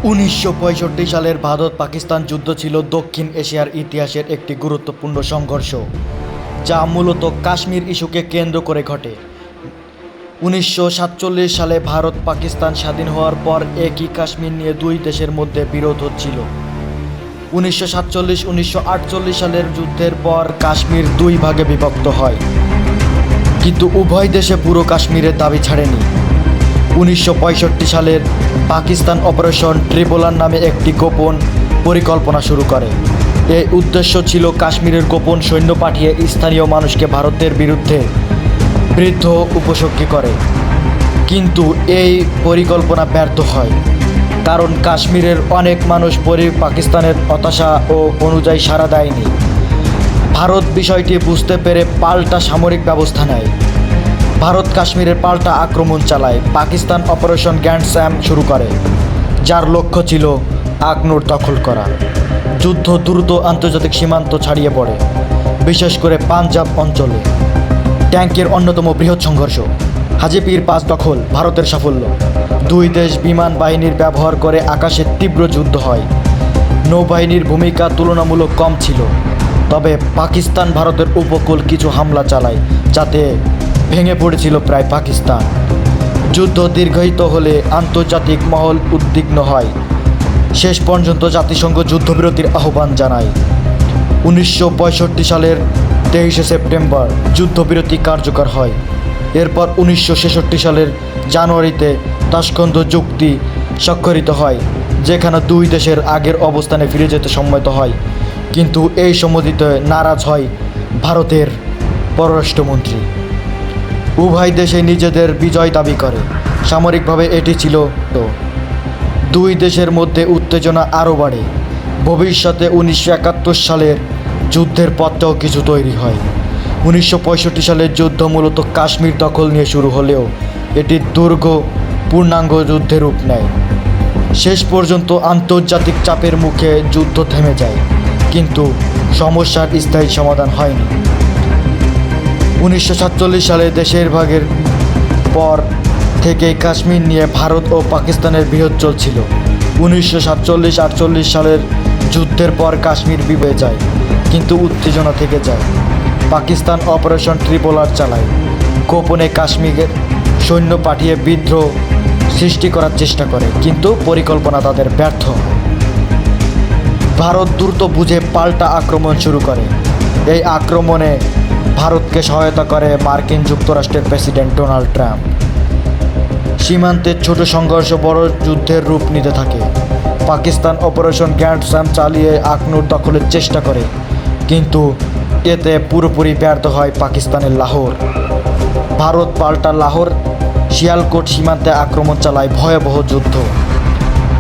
1965 সালের ভারত পাকিস্তান যুদ্ধ ছিল দক্ষিণ এশিয়ার ইতিহাসের একটি গুরুত্বপূর্ণ সংঘর্ষ, যা মূলত কাশ্মীর ইস্যুকে কেন্দ্র করে ঘটে। 1947 সালে ভারত পাকিস্তান স্বাধীন হওয়ার পর একই কাশ্মীর নিয়ে দুই দেশের মধ্যে বিরোধ হচ্ছিল। 1947-1948 সালের যুদ্ধের পর কাশ্মীর দুই ভাগে বিভক্ত হয়, কিন্তু উভয় দেশে পুরো কাশ্মীরের দাবি ছাড়েনি। 1965 সালের পাকিস্তান অপারেশন ট্রিপোলার নামে একটি গোপন পরিকল্পনা শুরু করে। এর উদ্দেশ্য ছিল কাশ্মীরের গোপন সৈন্য পাঠিয়ে স্থানীয় মানুষকে ভারতের বিরুদ্ধে বৃদ্ধ উপসর্গী করে, কিন্তু এই পরিকল্পনা ব্যর্থ হয়, কারণ কাশ্মীরের অনেক মানুষ পাকিস্তানের হতাশা ও অনুযায়ী সাড়া দেয়নি। ভারত বিষয়টি বুঝতে পেরে পাল্টা সামরিক ব্যবস্থা নেয়। ভারত কাশ্মীরের পাল্টা আক্রমণ চালায়। পাকিস্তান অপারেশন গ্র্যান্ড স্ল্যাম শুরু করে, যার লক্ষ্য ছিল আখনুর দখল করা। যুদ্ধ দ্রুত আন্তর্জাতিক সীমান্ত ছাড়িয়ে পড়ে, বিশেষ করে পাঞ্জাব অঞ্চলে। ট্যাঙ্কের অন্যতম বৃহৎ সংঘর্ষ, হাজিপির পাস দখল ভারতের সাফল্য। দুই দেশ বিমান বাহিনীর ব্যবহার করে আকাশে তীব্র যুদ্ধ হয়। নৌবাহিনীর ভূমিকা তুলনামূলক কম ছিল, তবে পাকিস্তান ভারতের উপকূল কিছু হামলা চালায়, যাতে ভেঙে পড়েছিল প্রায় পাকিস্তান। যুদ্ধ দীর্ঘায়িত হলে আন্তর্জাতিক মহল উদ্বিগ্ন হয়। শেষ পর্যন্ত জাতিসংঘ যুদ্ধবিরতির আহ্বান জানায়। 1965 সালের 23 সেপ্টেম্বর যুদ্ধবিরতি কার্যকর হয়। এরপর 1966 সালের জানুয়ারিতে তাশখন্দ চুক্তি স্বাক্ষরিত হয়, যেখানে দুই দেশের আগের অবস্থানে ফিরে যেতে সম্মত হয়, কিন্তু এই সম্মতিতে নারাজ হয় ভারতের পররাষ্ট্রমন্ত্রী। উভয় দেশে নিজেদের বিজয় দাবি করে। সামরিকভাবে এটি ছিল তো দুই দেশের মধ্যে উত্তেজনা আরও বাড়ে। ভবিষ্যতে 1971 সালের যুদ্ধের পথটাও কিছু তৈরি হয়। 1965 সালের যুদ্ধ মূলত কাশ্মীর দখল নিয়ে শুরু হলেও এটি পূর্ণাঙ্গ যুদ্ধের রূপ নেয়। শেষ পর্যন্ত আন্তর্জাতিক চাপের মুখে যুদ্ধ থেমে যায়, কিন্তু সমস্যার স্থায়ী সমাধান হয়নি। 1947 সালে দেশের ভাগের পর থেকেই কাশ্মীর নিয়ে ভারত ও পাকিস্তানের বিরোধ চলছিল। 1947-48 সালের যুদ্ধের পর কাশ্মীর বিভেদ যায়, কিন্তু উত্তেজনা থেকে যায়। পাকিস্তান অপারেশন ট্রিপোলার চালায়, গোপনে কাশ্মীরের সৈন্য পাঠিয়ে বিদ্রোহ সৃষ্টি করার চেষ্টা করে, কিন্তু পরিকল্পনা তাদের ব্যর্থ। ভারত দ্রুত বুঝে পাল্টা আক্রমণ শুরু করে। এই আক্রমণে ভারতকে সহায়তা করে মার্কিন যুক্তরাষ্ট্রের প্রেসিডেন্ট ডোনাল্ড ট্রাম্প। সীমান্তের ছোট সংঘর্ষ বড় যুদ্ধের রূপ নিতে থাকে। পাকিস্তান অপারেশন গ্র্যান্ড স্ল্যাম চালিয়ে আখনুর দখলের চেষ্টা করে, কিন্তু এতে পুরোপুরি ব্যর্থ হয় পাকিস্তানের লাহোর। ভারত পাল্টা লাহোর শিয়ালকোট সীমান্তে আক্রমণ চালায়। ভয়াবহ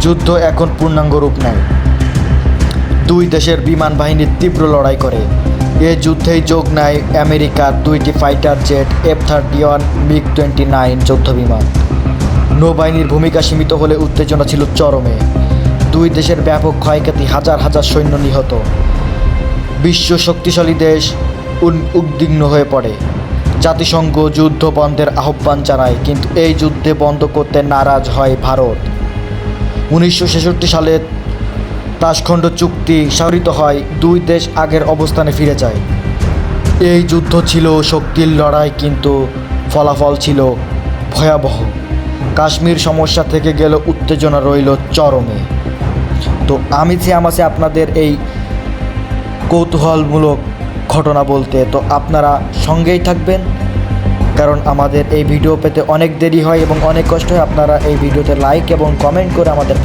যুদ্ধ এখন পূর্ণাঙ্গ রূপ নেয়। দুই দেশের বিমান বাহিনীর তীব্র লড়াই করে। এ যুদ্ধেই যোগ নেয় আমেরিকার দুইটি ফাইটার জেট, F-31, MiG-29 যুদ্ধবিমান। নৌবাহিনীর ভূমিকা সীমিত হলে উত্তেজনা ছিল চরমে। দুই দেশের ব্যাপক ক্ষয়ক্ষতি, হাজার হাজার সৈন্য নিহত। বিশ্ব শক্তিশালী দেশ উদ্বিগ্ন হয়ে পড়ে। জাতিসংঘ যুদ্ধ বন্ধের আহ্বান জানায়, কিন্তু এই যুদ্ধে বন্ধ করতে নারাজ হয় ভারত। 1966 সালে তাশখন্দ চুক্তি স্বাক্ষরিত হয়। দুই দেশ আগের অবস্থানে ফিরে যায়। এই যুদ্ধ ছিল শক্তির লড়াই, কিন্তু ফলাফল ছিল ভয়াবহ। কাশ্মীর সমস্যা থেকে গেল, উত্তেজনা রইল চরমে। তো আমি আপনাদের এই কৌতূহলমূলক ঘটনা বলতে, তো আপনারা সঙ্গেই থাকবেন, কারণ আমাদের এই ভিডিও পেতে অনেক দেরি হয় এবং অনেক কষ্ট হয়। আপনারা এই ভিডিওতে লাইক এবং কমেন্ট করে আমাদের